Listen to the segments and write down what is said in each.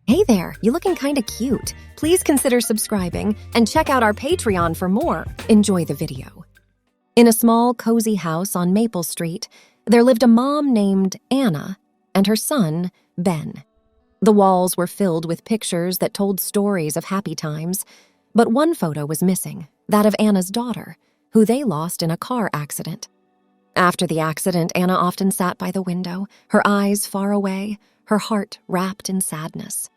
Hey there, you looking kinda cute. Please consider subscribing and check out our Patreon for more. Enjoy the video. In a small, cozy house on Maple Street, there lived a mom named Anna and her son, Ben. The walls were filled with pictures that told stories of happy times, but one photo was missing, that of Anna's daughter, who they lost in a car accident. After the accident, Anna often sat by the window, her eyes far away, her heart wrapped in sadness.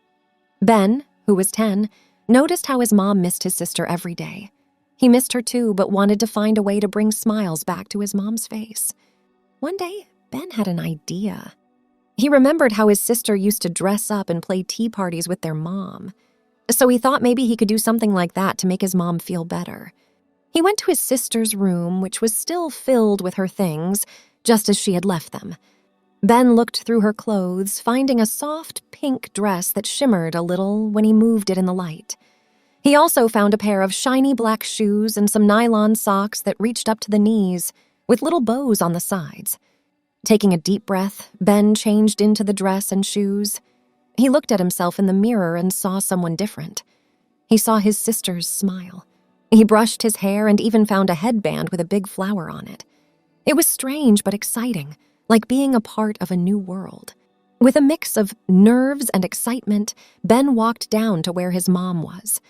Ben, who was 10, noticed how his mom missed his sister every day. He missed her too, but wanted to find a way to bring smiles back to his mom's face. One day, Ben had an idea. He remembered how his sister used to dress up and play tea parties with their mom. So he thought maybe he could do something like that to make his mom feel better. He went to his sister's room, which was still filled with her things, just as she had left them. Ben looked through her clothes, finding a soft pink dress that shimmered a little when he moved it in the light. He also found a pair of shiny black shoes and some nylon socks that reached up to the knees, with little bows on the sides. Taking a deep breath, Ben changed into the dress and shoes. He looked at himself in the mirror and saw someone different. He saw his sister's smile. He brushed his hair and even found a headband with a big flower on it. It was strange but exciting, like being a part of a new world. With a mix of nerves and excitement, Ben walked down to where his mom was.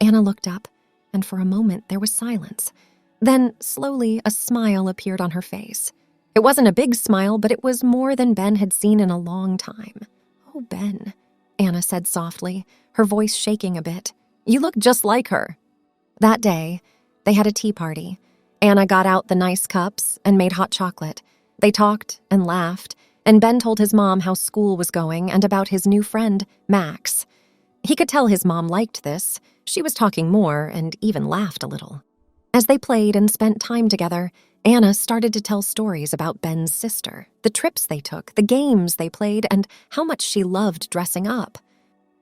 Anna looked up, and for a moment there was silence. Then, slowly, a smile appeared on her face. It wasn't a big smile, but it was more than Ben had seen in a long time. "Oh, Ben," Anna said softly, her voice shaking a bit. "You look just like her." That day, they had a tea party. Anna got out the nice cups and made hot chocolate. They talked and laughed, and Ben told his mom how school was going and about his new friend, Max. He could tell his mom liked this. She was talking more and even laughed a little. As they played and spent time together, Anna started to tell stories about Ben's sister, the trips they took, the games they played, and how much she loved dressing up.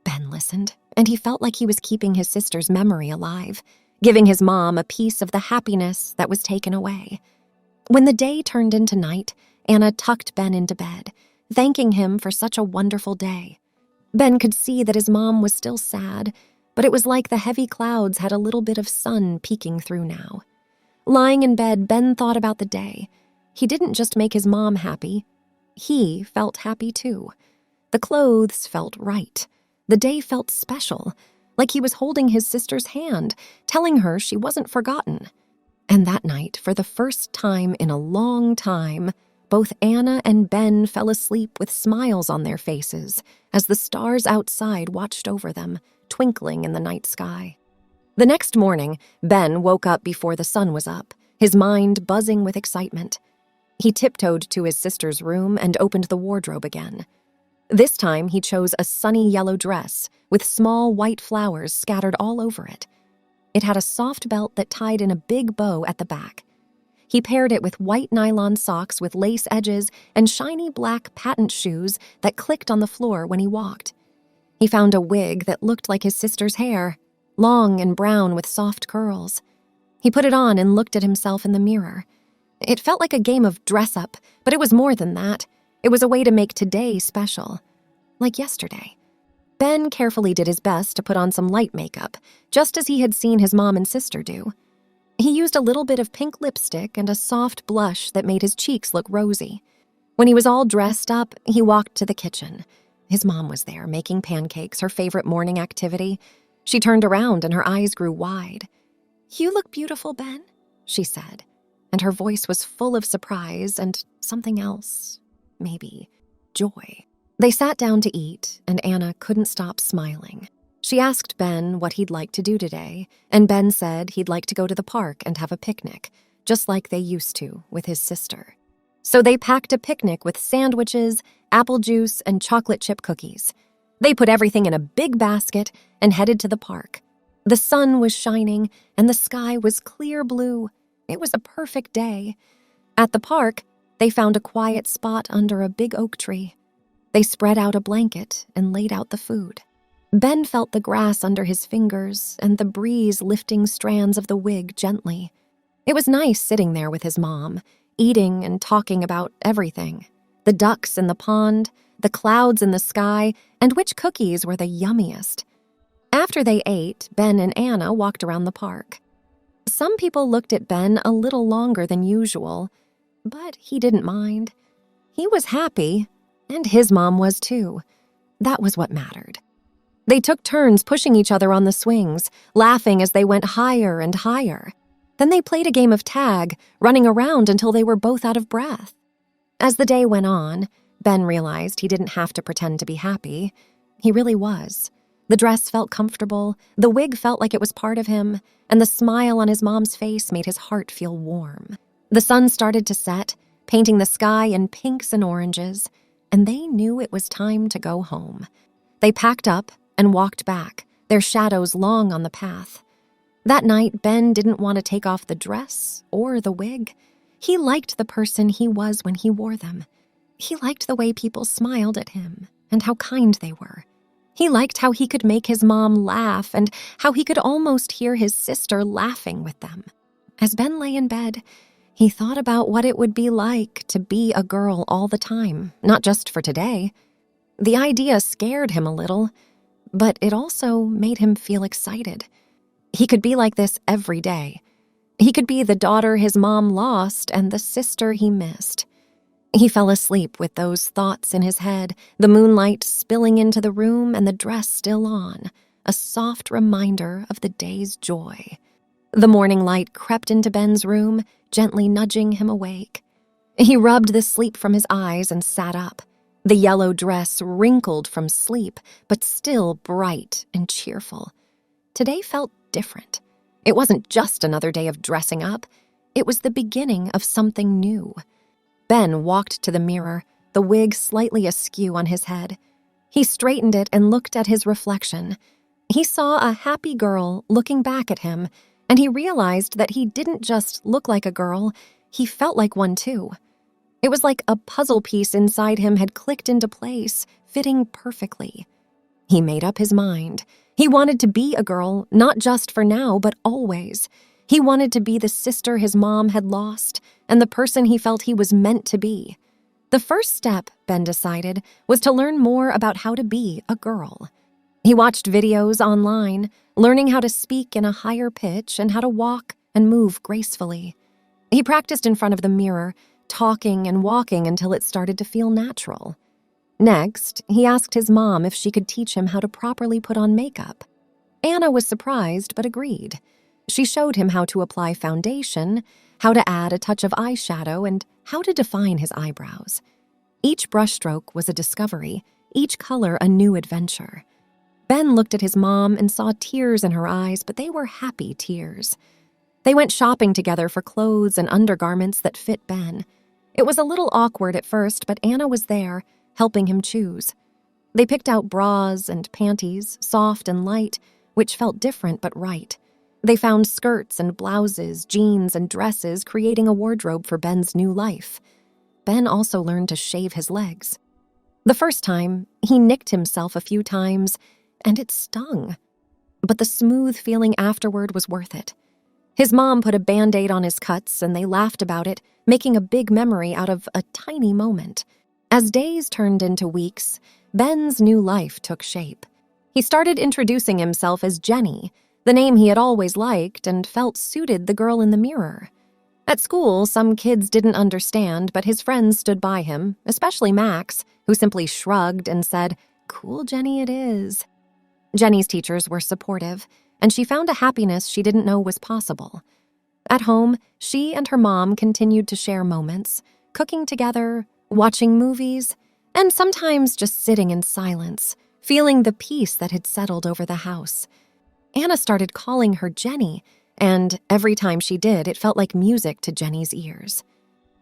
Ben listened, and he felt like he was keeping his sister's memory alive, giving his mom a piece of the happiness that was taken away. When the day turned into night, Anna tucked Ben into bed, thanking him for such a wonderful day. Ben could see that his mom was still sad, but it was like the heavy clouds had a little bit of sun peeking through now. Lying in bed, Ben thought about the day. He didn't just make his mom happy. He felt happy too. The clothes felt right. The day felt special, like he was holding his sister's hand, telling her she wasn't forgotten. And that night, for the first time in a long time, both Anna and Ben fell asleep with smiles on their faces as the stars outside watched over them, twinkling in the night sky. The next morning, Ben woke up before the sun was up, his mind buzzing with excitement. He tiptoed to his sister's room and opened the wardrobe again. This time, he chose a sunny yellow dress with small white flowers scattered all over it. It had a soft belt that tied in a big bow at the back. He paired it with white nylon socks with lace edges and shiny black patent shoes that clicked on the floor when he walked. He found a wig that looked like his sister's hair, long and brown with soft curls. He put it on and looked at himself in the mirror. It felt like a game of dress-up, but it was more than that. It was a way to make today special, like yesterday. Ben carefully did his best to put on some light makeup, just as he had seen his mom and sister do. He used a little bit of pink lipstick and a soft blush that made his cheeks look rosy. When he was all dressed up, he walked to the kitchen. His mom was there, making pancakes, her favorite morning activity. She turned around and her eyes grew wide. "You look beautiful, Ben," she said, and her voice was full of surprise and something else, maybe joy. They sat down to eat, and Anna couldn't stop smiling. She asked Ben what he'd like to do today, and Ben said he'd like to go to the park and have a picnic, just like they used to with his sister. So they packed a picnic with sandwiches, apple juice, and chocolate chip cookies. They put everything in a big basket and headed to the park. The sun was shining, and the sky was clear blue. It was a perfect day. At the park, they found a quiet spot under a big oak tree. They spread out a blanket and laid out the food. Ben felt the grass under his fingers and the breeze lifting strands of the wig gently. It was nice sitting there with his mom, eating and talking about everything. the ducks in the pond, the clouds in the sky, and which cookies were the yummiest. After they ate, Ben and Anna walked around the park. Some people looked at Ben a little longer than usual, but he didn't mind. He was happy, and his mom was too. That was what mattered. They took turns pushing each other on the swings, laughing as they went higher and higher. Then they played a game of tag, running around until they were both out of breath. As the day went on, Ben realized he didn't have to pretend to be happy. He really was. The dress felt comfortable, the wig felt like it was part of him, and the smile on his mom's face made his heart feel warm. The sun started to set, painting the sky in pinks and oranges, and they knew it was time to go home. They packed up and walked back, their shadows long on the path. That night, Ben didn't want to take off the dress or the wig. He liked the person he was when he wore them. He liked the way people smiled at him and how kind they were. He liked how he could make his mom laugh and how he could almost hear his sister laughing with them. As Ben lay in bed, he thought about what it would be like to be a girl all the time, not just for today. The idea scared him a little, but it also made him feel excited. He could be like this every day. He could be the daughter his mom lost and the sister he missed. He fell asleep with those thoughts in his head, the moonlight spilling into the room and the dress still on, a soft reminder of the day's joy. The morning light crept into Ben's room, gently nudging him awake. He rubbed the sleep from his eyes and sat up. The yellow dress wrinkled from sleep, but still bright and cheerful. Today felt different. It wasn't just another day of dressing up. It was the beginning of something new. Ben walked to the mirror, the wig slightly askew on his head. He straightened it and looked at his reflection. He saw a happy girl looking back at him, and he realized that he didn't just look like a girl, he felt like one too. It was like a puzzle piece inside him had clicked into place, fitting perfectly. He made up his mind. He wanted to be a girl, not just for now, but always. He wanted to be the sister his mom had lost, and the person he felt he was meant to be. The first step, Ben decided, was to learn more about how to be a girl. He watched videos online, learning how to speak in a higher pitch and how to walk and move gracefully. He practiced in front of the mirror, talking and walking until it started to feel natural. Next, he asked his mom if she could teach him how to properly put on makeup. Anna was surprised but agreed. She showed him how to apply foundation, how to add a touch of eyeshadow, and how to define his eyebrows. Each brushstroke was a discovery, each color a new adventure. Ben looked at his mom and saw tears in her eyes, but they were happy tears. They went shopping together for clothes and undergarments that fit Ben. It was a little awkward at first, but Anna was there, helping him choose. They picked out bras and panties, soft and light, which felt different but right. They found skirts and blouses, jeans and dresses, creating a wardrobe for Ben's new life. Ben also learned to shave his legs. The first time, he nicked himself a few times, and it stung. But the smooth feeling afterward was worth it. His mom put a Band-Aid on his cuts, and they laughed about it, making a big memory out of a tiny moment. As days turned into weeks, Ben's new life took shape. He started introducing himself as Jenny, the name he had always liked and felt suited the girl in the mirror. At school, some kids didn't understand, but his friends stood by him, especially Max, who simply shrugged and said, "Cool Jenny it is." Jenny's teachers were supportive, and she found a happiness she didn't know was possible. At home, she and her mom continued to share moments, cooking together, watching movies, and sometimes just sitting in silence, feeling the peace that had settled over the house. Anna started calling her Jenny, and every time she did, it felt like music to Jenny's ears.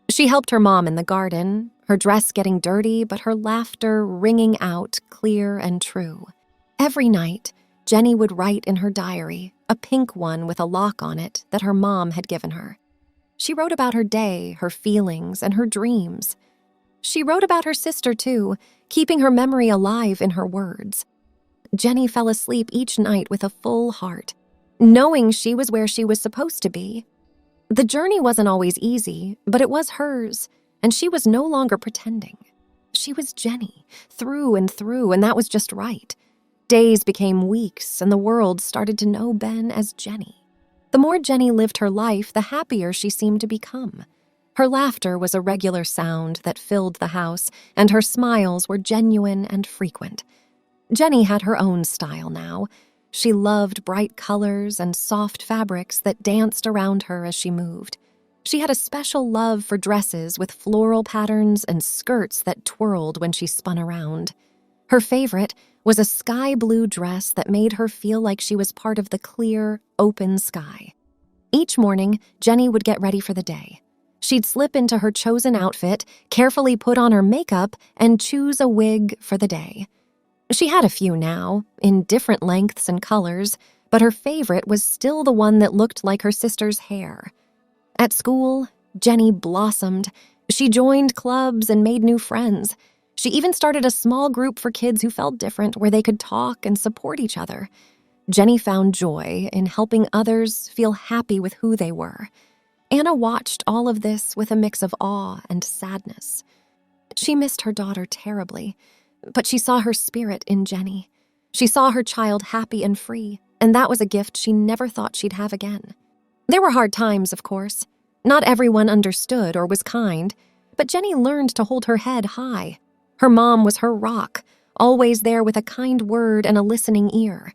She helped her mom in the garden, her dress getting dirty, but her laughter ringing out clear and true. Every night, Jenny would write in her diary, a pink one with a lock on it that her mom had given her. She wrote about her day, her feelings, and her dreams. She wrote about her sister, too, keeping her memory alive in her words. Jenny fell asleep each night with a full heart, knowing she was where she was supposed to be. The journey wasn't always easy, but it was hers, and she was no longer pretending. she was Jenny, through and through, and that was just right. Days became weeks, and the world started to know Ben as Jenny. The more Jenny lived her life, the happier she seemed to become. Her laughter was a regular sound that filled the house, and her smiles were genuine and frequent. Jenny had her own style now. She loved bright colors and soft fabrics that danced around her as she moved. She had a special love for dresses with floral patterns and skirts that twirled when she spun around. Her favorite was a sky blue dress that made her feel like she was part of the clear, open sky. Each morning, Jenny would get ready for the day. She'd slip into her chosen outfit, carefully put on her makeup, and choose a wig for the day. She had a few now, in different lengths and colors, but her favorite was still the one that looked like her sister's hair. At school, Jenny blossomed. She joined clubs and made new friends. She even started a small group for kids who felt different, where they could talk and support each other. Jenny found joy in helping others feel happy with who they were. Anna watched all of this with a mix of awe and sadness. She missed her daughter terribly, but she saw her spirit in Jenny. She saw her child happy and free, and that was a gift she never thought she'd have again. There were hard times, of course. Not everyone understood or was kind, but Jenny learned to hold her head high. Her mom was her rock, always there with a kind word and a listening ear.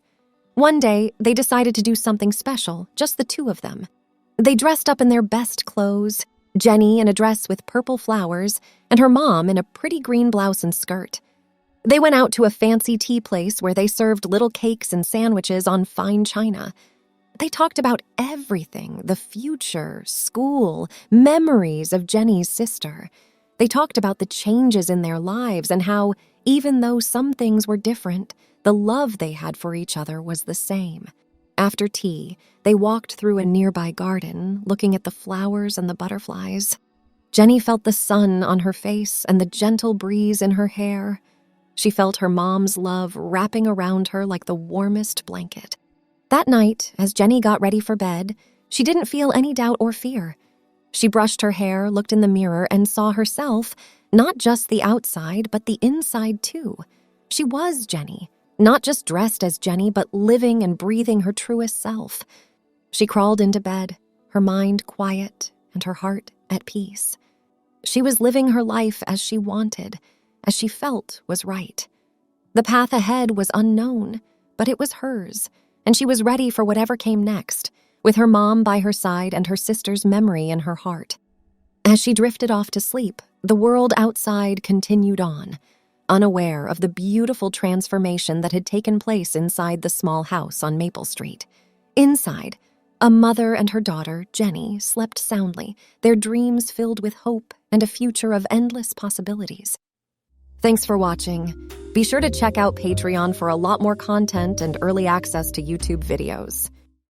One day, they decided to do something special, just the two of them. They dressed up in their best clothes, Jenny in a dress with purple flowers, and her mom in a pretty green blouse and skirt. They went out to a fancy tea place where they served little cakes and sandwiches on fine china. They talked about everything, the future, school, memories of Jenny's sister. They talked about the changes in their lives and how, even though some things were different, the love they had for each other was the same. After tea, they walked through a nearby garden, looking at the flowers and the butterflies. Jenny felt the sun on her face and the gentle breeze in her hair. She felt her mom's love wrapping around her like the warmest blanket. That night, as Jenny got ready for bed, she didn't feel any doubt or fear. She brushed her hair, looked in the mirror, and saw herself, not just the outside, but the inside too. She was Jenny, not just dressed as Jenny, but living and breathing her truest self. She crawled into bed, her mind quiet and her heart at peace. She was living her life as she wanted, as she felt was right. The path ahead was unknown, but it was hers, and she was ready for whatever came next, with her mom by her side and her sister's memory in her heart. As she drifted off to sleep, the world outside continued on, unaware of the beautiful transformation that had taken place inside the small house on Maple Street. Inside, a mother and her daughter, Jenny, slept soundly, their dreams filled with hope and a future of endless possibilities. Thanks for watching. Be sure to check out Patreon for a lot more content and early access to YouTube videos.